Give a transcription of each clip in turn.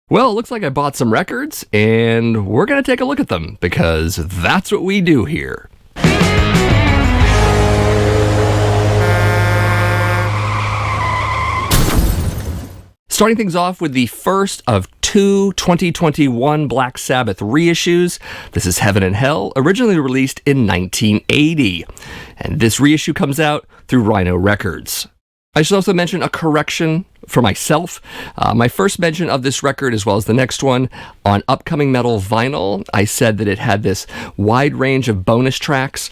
Well, it looks like I bought some records, and we're going to take a look at them, because that's what we do here. Starting things off with the first of two 2021 Black Sabbath reissues. This is Heaven and Hell, originally released in 1980. And this reissue comes out through Rhino Records. I should also mention a correction for myself. My first mention of this record, as well as the next one, on Upcoming Metal vinyl, I said that it had this wide range of bonus tracks.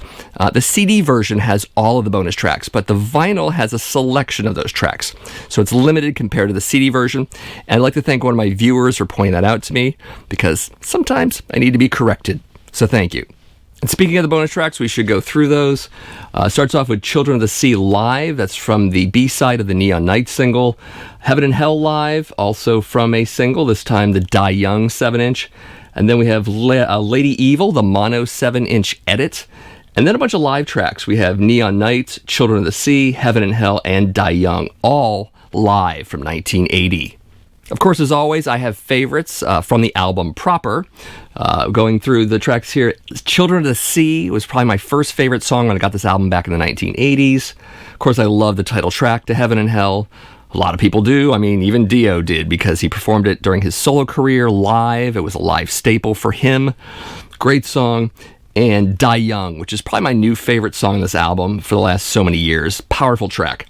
The CD version has all of the bonus tracks, but the vinyl has a selection of those tracks. So it's limited compared to the CD version. And I'd like to thank one of my viewers for pointing that out to me, because sometimes I need to be corrected. So thank you. And speaking of the bonus tracks, we should go through those. Starts off with Children of the Sea Live. That's from the B-side of the Neon Night single. Heaven and Hell Live, also from a single, this time the Die Young 7-inch. And then we have Lady Evil, the mono 7-inch edit. And then a bunch of live tracks. We have Neon Night, Children of the Sea, Heaven and Hell, and Die Young, all live from 1980. Of course, as always, I have favorites from the album proper. Going through the tracks here, Children of the Sea was probably my first favorite song when I got this album back in the 1980s. Of course, I love the title track to Heaven and Hell. A lot of people do. I mean, even Dio did, because he performed it during his solo career live. It was a live staple for him. Great song. And Die Young, which is probably my new favorite song on this album for the last so many years. Powerful track.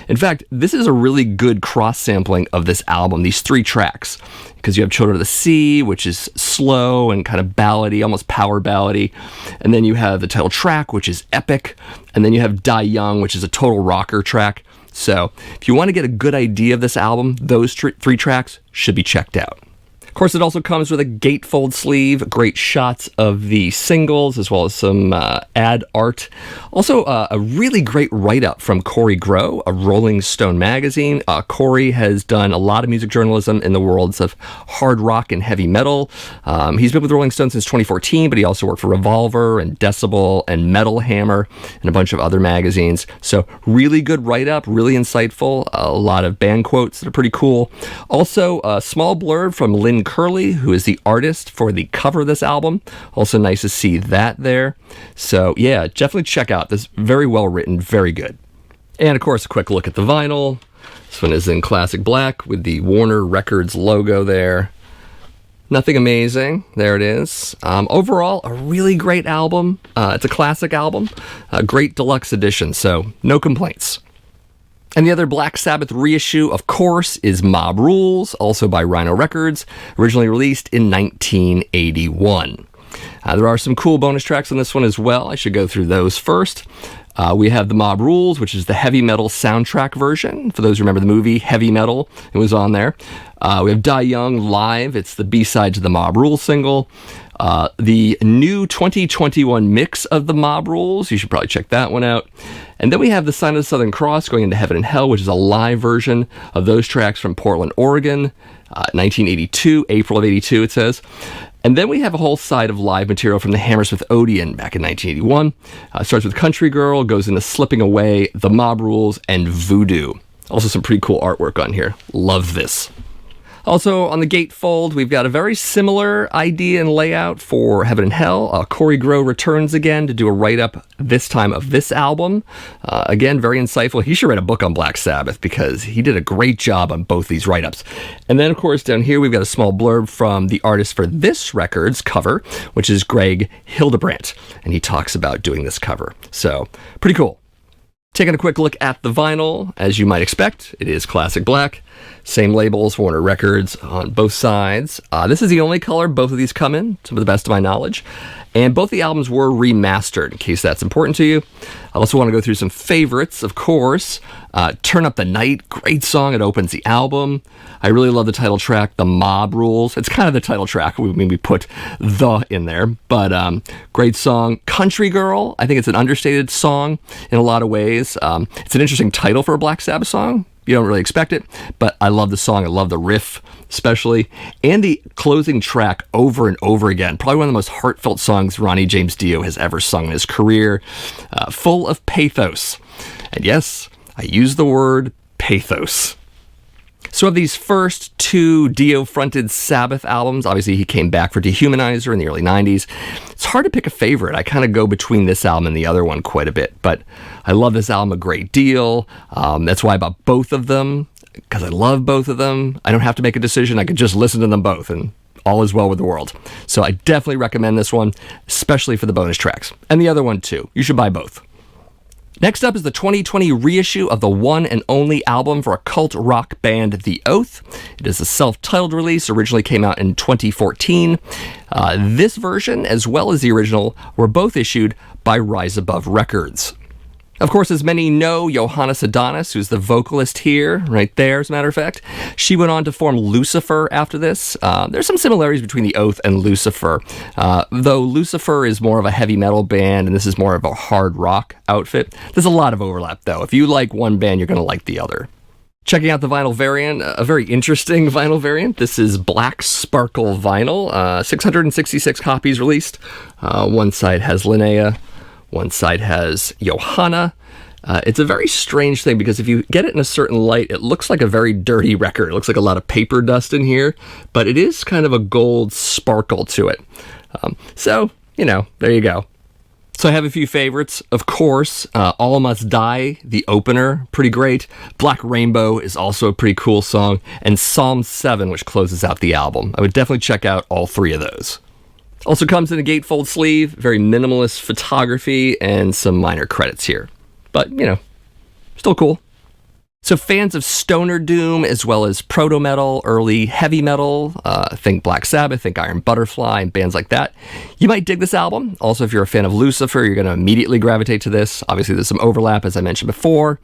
In fact, this is a really good cross-sampling of this album, these three tracks, because you have Children of the Sea, which is slow and kind of ballady, almost power ballady, and then you have the title track, which is epic, and then you have Die Young, which is a total rocker track. So if you want to get a good idea of this album, those three tracks should be checked out. Of course, it also comes with a gatefold sleeve, great shots of the singles, as well as some ad art. Also, a really great write-up from Corey Grow of Rolling Stone magazine. Corey has done a lot of music journalism in the worlds of hard rock and heavy metal. He's been with Rolling Stone since 2014, but he also worked for Revolver and Decibel and Metal Hammer and a bunch of other magazines. So really good write-up, really insightful. A lot of band quotes that are pretty cool. Also, a small blurb from Lynn Curley, who is the artist for the cover of this album. Also nice to see that there. So yeah, definitely check out this. Very well written, very good. And of course, a quick look at the vinyl. This one is in classic black with the Warner Records logo there. Nothing amazing. There it is. Overall, a really great album. It's a classic album. A great deluxe edition, so no complaints. And the other Black Sabbath reissue, of course, is Mob Rules, also by Rhino Records, originally released in 1981. There are some cool bonus tracks on this one as well. I should go through those first. We have the Mob Rules, which is the heavy metal soundtrack version. For those who remember the movie Heavy Metal, it was on there. We have Die Young Live. It's the B-side to the Mob Rules single. The new 2021 mix of the Mob Rules. You should probably check that one out. And then we have the Sign of the Southern Cross going into Heaven and Hell, which is a live version of those tracks from Portland, Oregon, 1982, April of 82, it says. And then we have a whole side of live material from the Hammersmith Odeon back in 1981. Starts with Country Girl, goes into Slipping Away, The Mob Rules, and Voodoo. Also some pretty cool artwork on here. Love this. Also, on the gatefold, we've got a very similar idea and layout for Heaven and Hell. Corey Grow returns again to do a write-up, this time of this album. Again, very insightful. He should write a book on Black Sabbath, because he did a great job on both these write-ups. And then, of course, down here, we've got a small blurb from the artist for this record's cover, which is Greg Hildebrandt. And he talks about doing this cover. So, pretty cool. Taking a quick look at the vinyl, as you might expect, it is classic black. Same labels, Warner Records on both sides. This is the only color both of these come in, to the best of my knowledge. And both the albums were remastered, in case that's important to you. I also want to go through some favorites, of course. Turn Up the Night, great song. It opens the album. I really love the title track, The Mob Rules. It's kind of the title track. We put the in there. But great song. Country Girl, I think it's an understated song in a lot of ways. It's an interesting title for a Black Sabbath song. You don't really expect it, but I love the song. I love the riff, especially. And the closing track over and over again. Probably one of the most heartfelt songs Ronnie James Dio has ever sung in his career. Full of pathos. And yes, I use the word pathos. So of these first two Dio-fronted Sabbath albums, obviously he came back for Dehumanizer in the early 90s. It's hard to pick a favorite. I kind of go between this album and the other one quite a bit, but I love this album a great deal. That's why I bought both of them, because I love both of them. I don't have to make a decision. I could just listen to them both, and all is well with the world. So I definitely recommend this one, especially for the bonus tracks. And the other one too. You should buy both. Next up is the 2020 reissue of the one and only album for occult rock band The Oath. It is a self-titled release, originally came out in 2014. This version, as well as the original, were both issued by Rise Above Records. Of course, as many know, Johannes Adonis, who's the vocalist here, right there, as a matter of fact, she went on to form Lucifer after this. There's some similarities between The Oath and Lucifer, though Lucifer is more of a heavy metal band and this is more of a hard rock outfit. There's a lot of overlap, though. If you like one band, you're going to like the other. Checking out the vinyl variant, a very interesting vinyl variant. This is Black Sparkle vinyl, 666 copies released. One side has Linnea. One side has Johanna. It's a very strange thing because if you get it in a certain light, it looks like a very dirty record. It looks like a lot of paper dust in here, but it is kind of a gold sparkle to it. So, there you go. So I have a few favorites. Of course, All Must Die, the opener, pretty great. Black Rainbow is also a pretty cool song. And Psalm 7, which closes out the album. I would definitely check out all three of those. Also comes in a gatefold sleeve, very minimalist photography, and some minor credits here. But, still cool. So fans of stoner doom, as well as proto-metal, early heavy metal, think Black Sabbath, think Iron Butterfly, and bands like that, you might dig this album. Also, if you're a fan of Lucifer, you're going to immediately gravitate to this. Obviously, there's some overlap, as I mentioned before.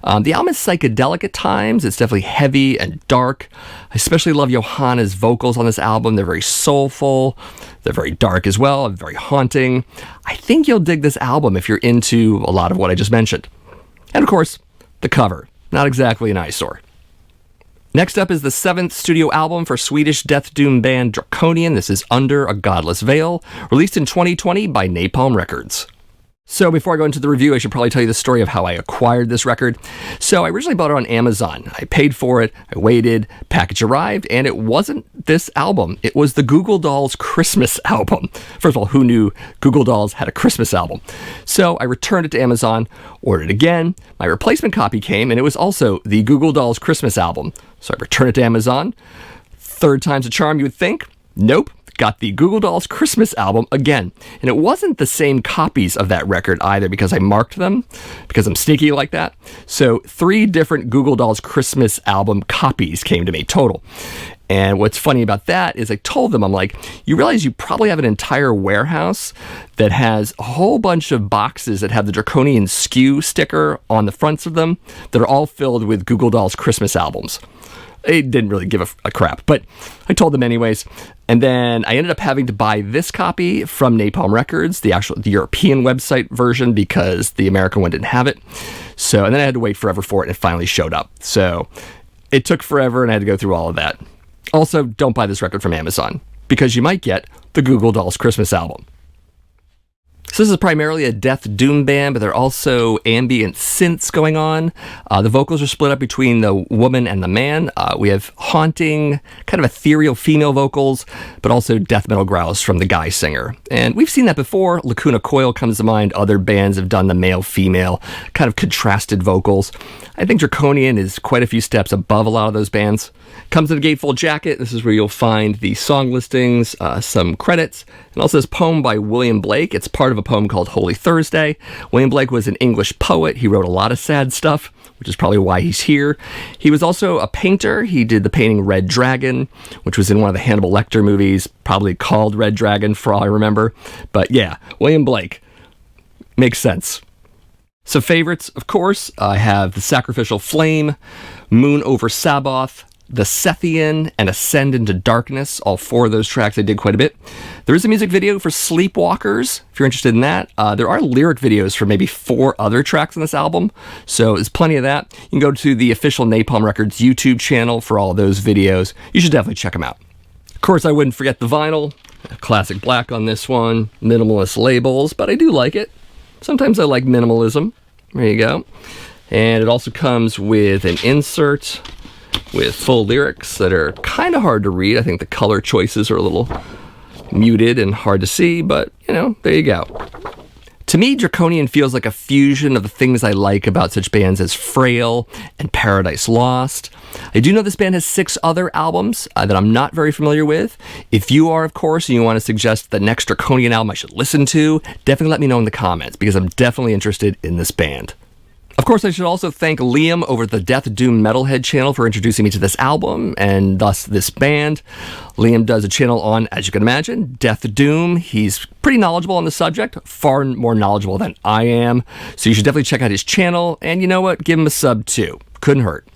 The album is psychedelic at times. It's definitely heavy and dark. I especially love Johanna's vocals on this album. They're very soulful. They're very dark as well, very haunting. I think you'll dig this album if you're into a lot of what I just mentioned. And of course, the cover. Not exactly an eyesore. Next up is the 7th studio album for Swedish death doom band Draconian. This is Under a Godless Veil, released in 2020 by Napalm Records. So before I go into the review, I should probably tell you the story of how I acquired this record. So I originally bought it on Amazon. I paid for it, I waited, package arrived, and it wasn't this album. It was the Google Dolls Christmas album. First of all, who knew Google Dolls had a Christmas album? So I returned it to Amazon, ordered it again. My replacement copy came, and it was also the Google Dolls Christmas album. So I returned it to Amazon. Third time's a charm, you would think. Nope. Got the Google Dolls Christmas album again. And it wasn't the same copies of that record either because I marked them, because I'm sneaky like that. So 3 different Google Dolls Christmas album copies came to me total. And what's funny about that is I told them, I'm like, you realize you probably have an entire warehouse that has a whole bunch of boxes that have the Draconian SKU sticker on the fronts of them that are all filled with Google Dolls Christmas albums. They didn't really give a crap, but I told them anyways. And then I ended up having to buy this copy from Napalm Records, the European website version, because the American one didn't have it. So, and then I had to wait forever for it, and it finally showed up. So it took forever, and I had to go through all of that. Also, don't buy this record from Amazon, because you might get the Google Dolls Christmas album. So this is primarily a death doom band, but there are also ambient synths going on. The vocals are split up between the woman and the man. We have haunting, kind of ethereal female vocals, but also death metal growls from the guy singer. And we've seen that before. Lacuna Coil comes to mind. Other bands have done the male-female, kind of contrasted vocals. I think Draconian is quite a few steps above a lot of those bands. Comes in a gatefold jacket. This is where you'll find the song listings, some credits, and also this poem by William Blake. It's part of a poem called Holy Thursday. William Blake was an English poet. He wrote a lot of sad stuff, which is probably why he's here. He was also a painter. He did the painting Red Dragon, which was in one of the Hannibal Lecter movies, probably called Red Dragon for all I remember. But yeah, William Blake. Makes sense. So favorites, of course, I have The Sacrificial Flame, Moon Over Sabaoth, The Sethian, and Ascend into Darkness. All 4 of those tracks I did quite a bit. There is a music video for Sleepwalkers, if you're interested in that. There are lyric videos for maybe 4 other tracks on this album, so there's plenty of that. You can go to the official Napalm Records YouTube channel for all of those videos. You should definitely check them out. Of course, I wouldn't forget the vinyl. Classic black on this one. Minimalist labels, but I do like it. Sometimes I like minimalism. There you go. And it also comes with an insert with full lyrics that are kind of hard to read. I think the color choices are a little muted and hard to see, but, you know, there you go. To me, Draconian feels like a fusion of the things I like about such bands as Frail and Paradise Lost. I do know this band has 6 other albums that I'm not very familiar with. If you are, of course, and you want to suggest the next Draconian album I should listen to, definitely let me know in the comments, because I'm definitely interested in this band. Of course, I should also thank Liam over at the Death Doom Metalhead channel for introducing me to this album and thus this band. Liam does a channel on, as you can imagine, Death Doom. He's pretty knowledgeable on the subject, far more knowledgeable than I am. So you should definitely check out his channel, and you know what? Give him a sub too. Couldn't hurt.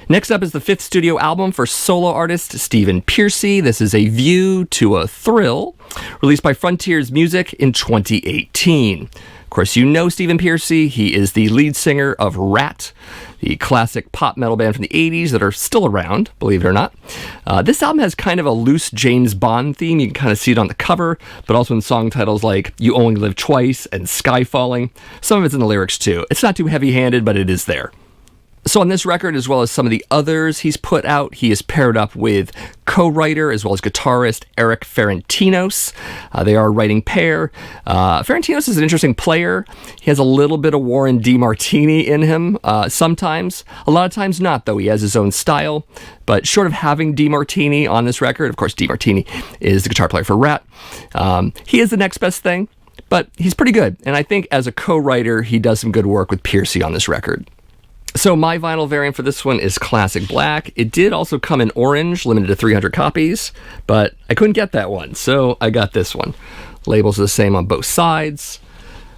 Next up is the 5th studio album for solo artist Stephen Pearcy. This is A View to a Thrill, released by Frontiers Music in 2018. Of course, you know Stephen Pearcy. He is the lead singer of Rat, the classic pop metal band from the 80s that are still around, believe it or not. This album has kind of a loose James Bond theme. You can kind of see it on the cover, but also in song titles like You Only Live Twice and Sky Falling. Some of it's in the lyrics too. It's not too heavy-handed, but it is there. So on this record, as well as some of the others he's put out, he is paired up with co-writer as well as guitarist Eric Ferentinos. They are a writing pair. Ferentinos is an interesting player. He has a little bit of Warren DeMartini in him sometimes. A lot of times not, though. He has his own style. But short of having DeMartini on this record, of course, DeMartini is the guitar player for Rat. He is the next best thing, but he's pretty good. And I think as a co-writer, he does some good work with Pearcy on this record. So my vinyl variant for this one is Classic Black. It did also come in orange, limited to 300 copies, but I couldn't get that one, so I got this one. Labels are the same on both sides.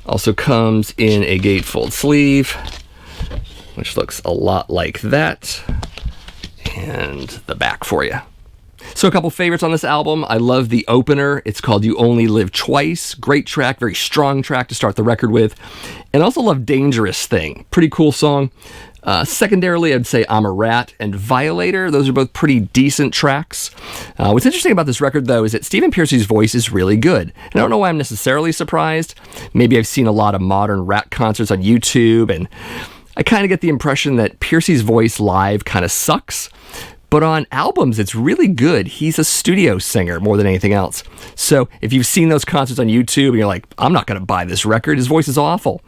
Also comes in a gatefold sleeve, which looks a lot like that. And the back for you. So a couple favorites on this album. I love the opener. It's called You Only Live Twice. Great track, very strong track to start the record with. And I also love Dangerous Thing. Pretty cool song. Secondarily, I'd say I'm a Rat and Violator. Those are both pretty decent tracks. What's interesting about this record, though, is that Stephen Pearcy's voice is really good. And I don't know why I'm necessarily surprised. Maybe I've seen a lot of modern Rat concerts on YouTube, and I kind of get the impression that Pearcy's voice live kind of sucks. But on albums, it's really good. He's a studio singer more than anything else. So if you've seen those concerts on YouTube and you're like, I'm not going to buy this record, his voice is awful,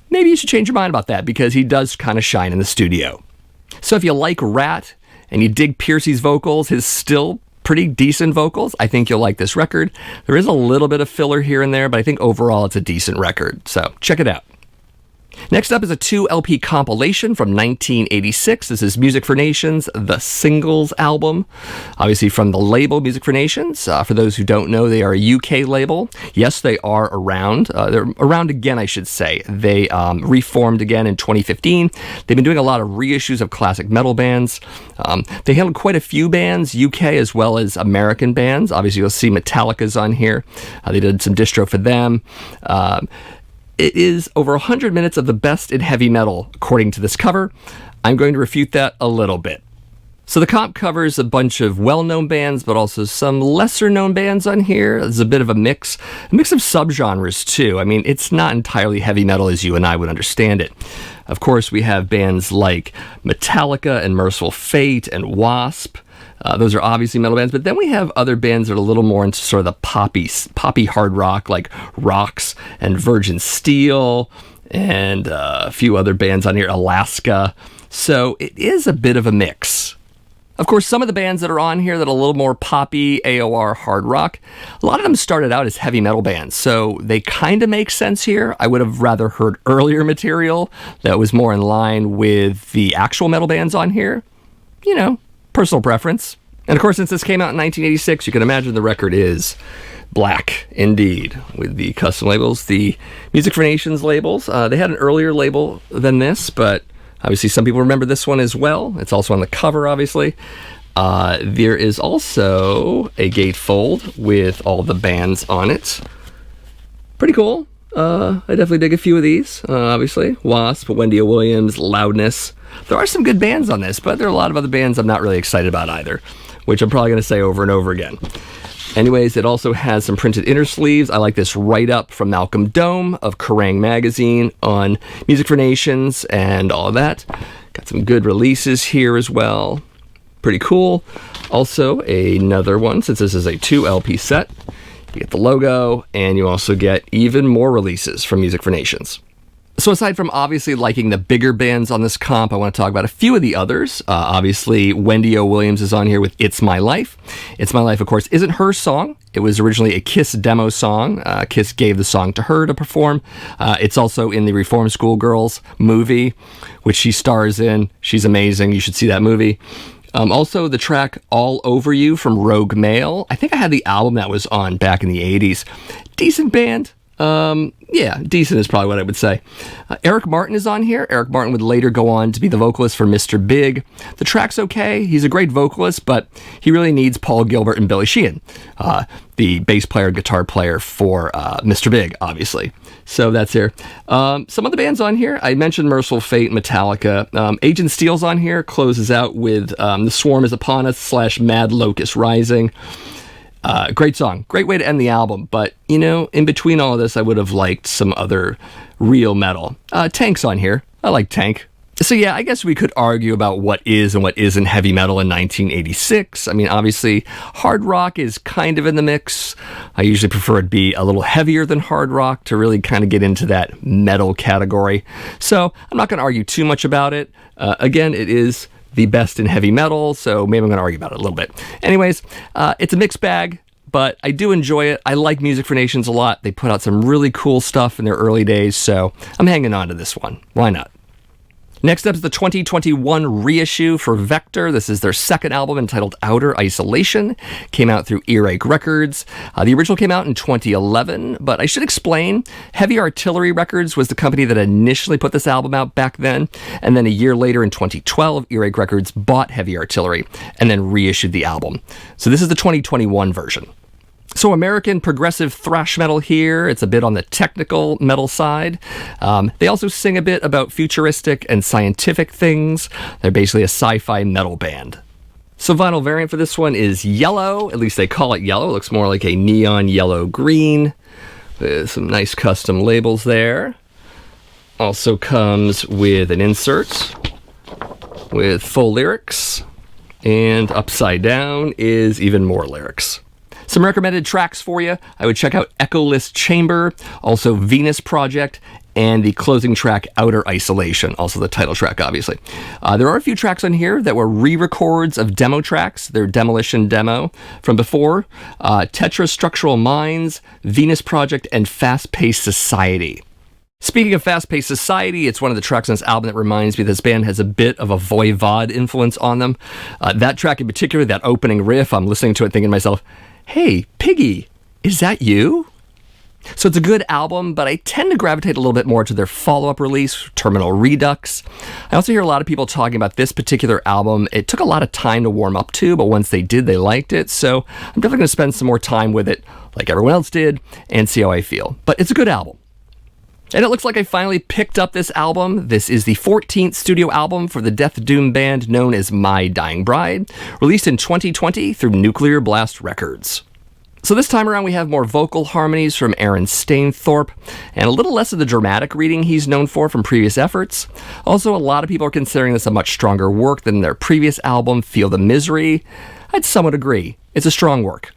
maybe you should change your mind about that, because he does kind of shine in the studio. So if you like Rat and you dig Pearcy's vocals, his still pretty decent vocals, I think you'll like this record. There is a little bit of filler here and there, but I think overall it's a decent record. So check it out. Next up is a 2 LP compilation from 1986. This is Music for Nations, the Singles album. Obviously from the label Music for Nations. For those who don't know, they are a UK label. Yes, they are around. They're around again, I should say. They reformed again in 2015. They've been doing a lot of reissues of classic metal bands. They handled quite a few bands, UK as well as American bands. Obviously, you'll see Metallica's on here. They did some distro for them. It is over 100 minutes of the best in heavy metal, according to this cover. I'm going to refute that a little bit. So the comp covers a bunch of well-known bands, but also some lesser-known bands on here. There's a bit of a mix of subgenres, too. I mean, it's not entirely heavy metal as you and I would understand it. Of course, we have bands like Metallica and Merciful Fate and Wasp. Those are obviously metal bands, but then we have other bands that are a little more into sort of the poppy hard rock, like Rocks and Virgin Steel, and a few other bands on here, Alaska. So it is a bit of a mix. Of course, some of the bands that are on here that are a little more poppy, AOR, hard rock, a lot of them started out as heavy metal bands, so they kind of make sense here. I would have rather heard earlier material that was more in line with the actual metal bands on here. You know, personal preference. And of course, since this came out in 1986, you can imagine the record is black indeed, with the custom labels, the Music for Nations labels. They had an earlier label than this, but obviously some people remember this one as well. It's also on the cover, obviously. There is also a gatefold with all the bands on it. Pretty cool. I definitely dig a few of these, obviously. Wasp, Wendy O. Williams, Loudness. There are some good bands on this, but there are a lot of other bands I'm not really excited about either, which I'm probably going to say over and over again. Anyways, it also has some printed inner sleeves. I like this write-up from Malcolm Dome of Kerrang! Magazine on Music for Nations and all of that. Got Some good releases here as well. Pretty cool. Also, another one, since this is a 2 LP set. You get the logo, and you also get even more releases from Music for Nations. So aside from obviously liking the bigger bands on this comp, I want to talk about a few of the others. Obviously, Wendy O. Williams is on here with It's My Life. It's My Life, of course, isn't her song. It was originally a Kiss demo song. Kiss gave the song to her to perform. It's also in the Reform Schoolgirls movie, which she stars in. She's amazing. You should see that movie. Also, the track All Over You from Rogue Mail. I think I had the album that was on back in the 80s. Decent band. Yeah, decent is probably what I would say. Eric Martin is on here. Eric Martin would later go on to be the vocalist for Mr. Big. The track's okay. He's a great vocalist, but he really needs Paul Gilbert and Billy Sheehan, the bass player and guitar player for Mr. Big, obviously. So that's here. Some of the bands on here, I mentioned Merciful Fate, Metallica. Agent Steel's on here, closes out with The Swarm is Upon Us / Mad Locust Rising. Great song. Great way to end the album. But, you know, in between all of this, I would have liked some other real metal. Tank's on here. I like Tank. So yeah, I guess we could argue about what is and what isn't heavy metal in 1986. I mean, obviously, hard rock is kind of in the mix. I usually prefer it be a little heavier than hard rock to really kind of get into that metal category. So I'm not going to argue too much about it. Again, it is the best in heavy metal, so maybe I'm going to argue about it a little bit. Anyways, it's a mixed bag, but I do enjoy it. I like Music for Nations a lot. They put out some really cool stuff in their early days, so I'm hanging on to this one. Why not? Next up is the 2021 reissue for Vektor. This is their second album entitled Outer Isolation. Came out through Earache Records. The original came out in 2011, but I should explain, Heavy Artillery Records was the company that initially put this album out back then, and then a year later in 2012, Earache Records bought Heavy Artillery and then reissued the album. So this is the 2021 version. So American progressive thrash metal here. It's a bit on the technical metal side. They also sing a bit about futuristic and scientific things. They're basically a sci-fi metal band. So vinyl variant for this one is yellow. At least they call it yellow. It looks more like a neon yellow-green with some nice custom labels there. Also comes with an insert with full lyrics. And upside down is even more lyrics. Some recommended tracks for you. I would check out Echoless Chamber, also Venus Project, and the closing track Outer Isolation, also the title track, obviously. There are a few tracks on here that were re-records of demo tracks, their Demolition demo from before. Tetrastructural Minds, Venus Project, and Fast Paced Society. Speaking of Fast Paced Society, it's one of the tracks on this album that reminds me this band has a bit of a Voivod influence on them. That track in particular, that opening riff, I'm listening to it thinking to myself, hey, Piggy, is that you? So it's a good album, but I tend to gravitate a little bit more to their follow-up release, Terminal Redux. I also hear a lot of people talking about this particular album. It took a lot of time to warm up to, but once they did, they liked it. So I'm definitely going to spend some more time with it, like everyone else did, and see how I feel. But it's a good album. And it looks like I finally picked up this album. This is the 14th studio album for the Death Doom band known as My Dying Bride, released in 2020 through Nuclear Blast Records. So this time around we have more vocal harmonies from Aaron Stainthorpe, and a little less of the dramatic reading he's known for from previous efforts. Also, a lot of people are considering this a much stronger work than their previous album, Feel the Misery. I'd somewhat agree. It's a strong work.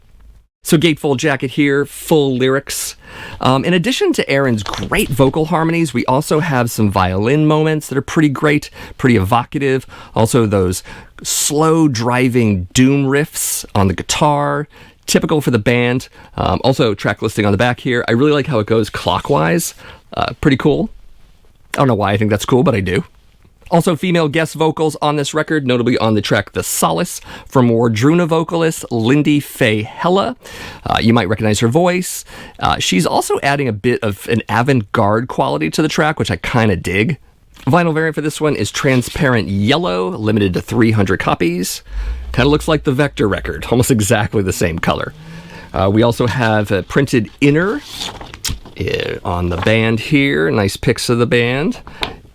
So gatefold jacket here, full lyrics. In addition to Aaron's great vocal harmonies, we also have some violin moments that are pretty great, pretty evocative. Also those slow driving doom riffs on the guitar, typical for the band. Also track listing on the back here. I really like how it goes clockwise. Pretty cool. I don't know why I think that's cool, but I do. Also, female guest vocals on this record, notably on the track The Solace from Wardruna vocalist Lindy Faye Hella. You might recognize her voice. She's also adding a bit of an avant-garde quality to the track, which I kind of dig. Vinyl variant for this one is transparent yellow, limited to 300 copies. Kind of looks like the Vektor record, almost exactly the same color. We also have a printed inner on the band here, nice pics of the band,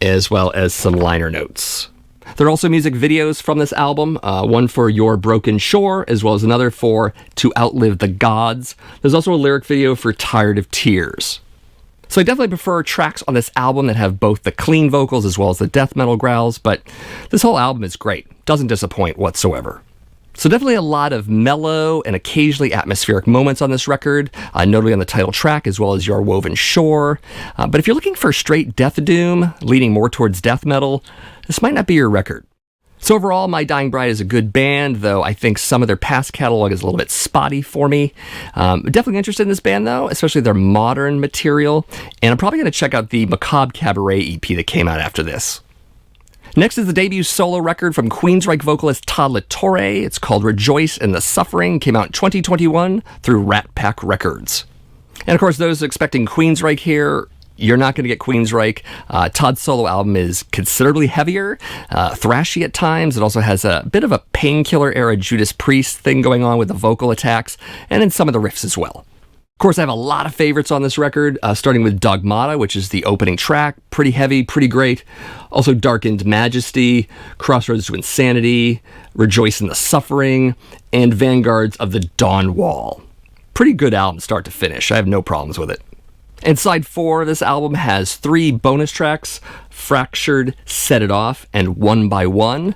as well as some liner notes. There are also music videos from this album, one for Your Broken Shore, as well as another for To Outlive the Gods. There's also a lyric video for Tired of Tears. So I definitely prefer tracks on this album that have both the clean vocals as well as the death metal growls, but this whole album is great. Doesn't disappoint whatsoever. So definitely a lot of mellow and occasionally atmospheric moments on this record, notably on the title track as well as Your Woven Shore. But if you're looking for straight death doom, leaning more towards death metal, this might not be your record. So overall, My Dying Bride is a good band, though I think some of their past catalog is a little bit spotty for me. Definitely interested in this band, though, especially their modern material, and I'm probably going to check out the Macabre Cabaret EP that came out after this. Next is the debut solo record from Queensryche vocalist Todd La Torre. It's called Rejoice in the Suffering, came out in 2021 through Rat Pack Records. And of course, those expecting Queensryche here, you're not going to get Queensryche. Todd's solo album is considerably heavier, thrashy at times. It also has a bit of a Painkiller era Judas Priest thing going on with the vocal attacks, and then some of the riffs as well. Of course, I have a lot of favorites on this record, starting with Dogmata, which is the opening track. Pretty heavy, pretty great. Also Darkened Majesty, Crossroads to Insanity, Rejoice in the Suffering, and Vanguards of the Dawn Wall. Pretty good album start to finish. I have no problems with it. And side 4 of this album has 3 bonus tracks, Fractured, Set It Off, and One by One.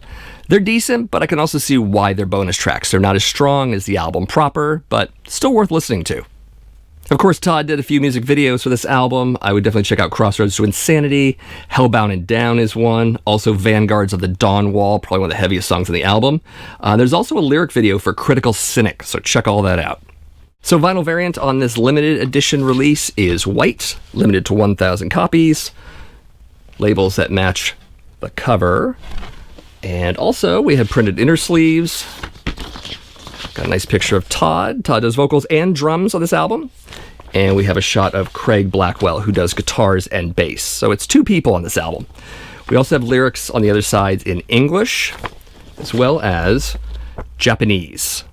They're decent, but I can also see why they're bonus tracks. They're not as strong as the album proper, but still worth listening to. Of course, Todd did a few music videos for this album. I would definitely check out Crossroads to Insanity. Hellbound and Down is one. Also Vanguards of the Dawn Wall, probably one of the heaviest songs on the album. There's also a lyric video for Critical Cynic, so check all that out. So vinyl variant on this limited edition release is white, limited to 1,000 copies. Labels that match the cover. And also, we have printed inner sleeves. Got a nice picture of Todd. Todd does vocals and drums on this album. And we have a shot of Craig Blackwell, who does guitars and bass. So it's 2 people on this album. We also have lyrics on the other side in English, as well as Japanese.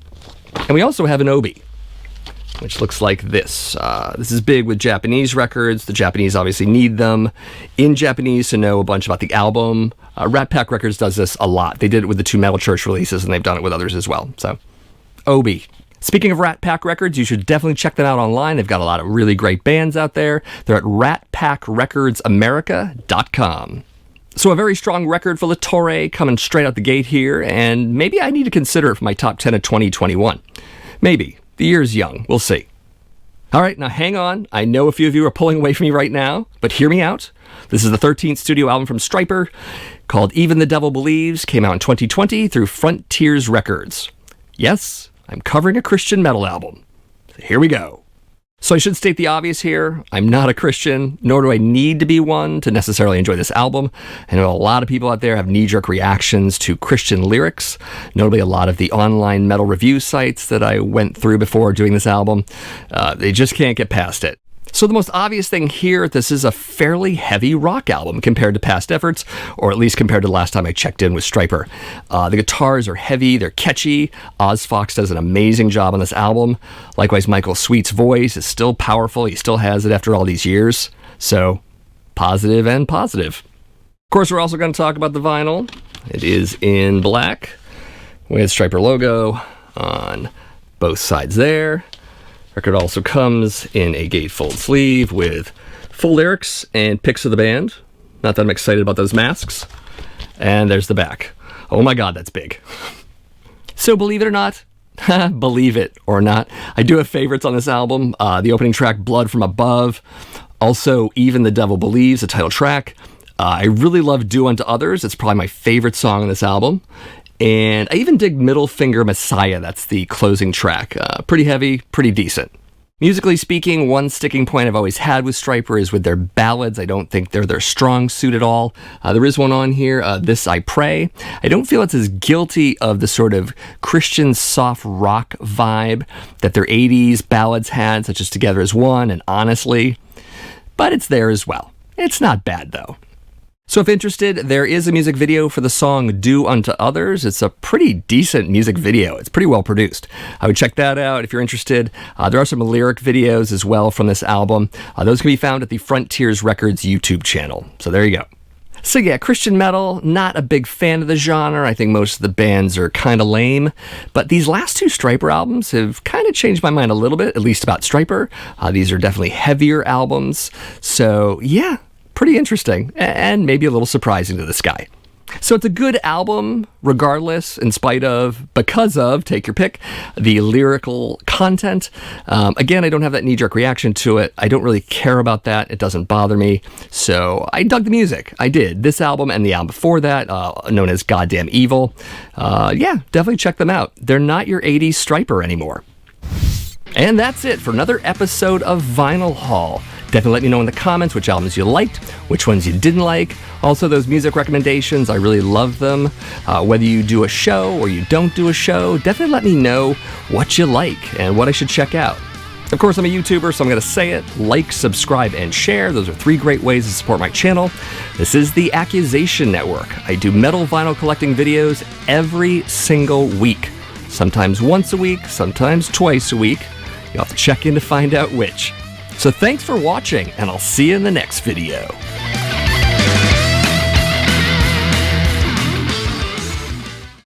And we also have an obi, which looks like this. This is big with Japanese records. The Japanese obviously need them in Japanese to know a bunch about the album. Rat Pack Records does this a lot. They did it with the 2 Metal Church releases, and they've done it with others as well. So, obi. Speaking of Rat Pack Records, you should definitely check them out online. They've got a lot of really great bands out there. They're at ratpackrecordsamerica.com. So a very strong record for La Torre coming straight out the gate here, and maybe I need to consider it for my top 10 of 2021. Maybe. The year's young. We'll see. All right, now hang on. I know a few of you are pulling away from me right now, but hear me out. This is the 13th studio album from Stryper called Even the Devil Believes, came out in 2020 through Frontiers Records. Yes, I'm covering a Christian metal album. So here we go. So I should state the obvious here. I'm not a Christian, nor do I need to be one to necessarily enjoy this album. I know a lot of people out there have knee-jerk reactions to Christian lyrics, notably a lot of the online metal review sites that I went through before doing this album. They just can't get past it. So the most obvious thing here, this is a fairly heavy rock album compared to past efforts, or at least compared to the last time I checked in with Stryper. The guitars are heavy, they're catchy. Oz Fox does an amazing job on this album. Likewise, Michael Sweet's voice is still powerful. He still has it after all these years. So, positive and positive. Of course, we're also going to talk about the vinyl. It is in black with Stryper logo on both sides there. Record also comes in a gatefold sleeve with full lyrics and pics of the band. Not that I'm excited about those masks. And there's the back. Oh my god, that's big. So believe it or not, believe it or not, I do have favorites on this album. The opening track, Blood from Above. Also, Even the Devil Believes, the title track. I really love Do Unto Others. It's probably my favorite song on this album. And I even dig Middle Finger Messiah. That's the closing track. Pretty heavy, pretty decent. Musically speaking, one sticking point I've always had with Stryper is with their ballads. I don't think they're their strong suit at all. There is one on here, This I Pray. I don't feel it's as guilty of the sort of Christian soft rock vibe that their 80s ballads had, such as Together as One and Honestly. But it's there as well. It's not bad, though. So if interested, there is a music video for the song Do Unto Others. It's a pretty decent music video. It's pretty well produced. I would check that out if you're interested. There are some lyric videos as well from this album. Those can be found at the Frontiers Records YouTube channel. So there you go. So yeah, Christian metal, not a big fan of the genre. I think most of the bands are kind of lame. But these last two Stryper albums have kind of changed my mind a little bit, at least about Stryper. These are definitely heavier albums. So yeah, pretty interesting and maybe a little surprising to this guy. So it's a good album, regardless, in spite of, because of, take your pick, the lyrical content. Again, I don't have that knee-jerk reaction to it. I don't really care about that. It doesn't bother me. So I dug the music. I did. This album and the album before that, known as Goddamn Evil. Yeah, definitely check them out. They're not your 80s Stryper anymore. And that's it for another episode of Vinyl Haul. Definitely let me know in the comments which albums you liked, which ones you didn't like. Also, those music recommendations, I really love them. Whether you do a show or you don't do a show, definitely let me know what you like and what I should check out. Of course, I'm a YouTuber, so I'm going to say it. Like, subscribe, and share. Those are 3 great ways to support my channel. This is the Accusation Network. I do metal vinyl collecting videos every single week. Sometimes once a week, sometimes twice a week. You'll have to check in to find out which. So thanks for watching, and I'll see you in the next video.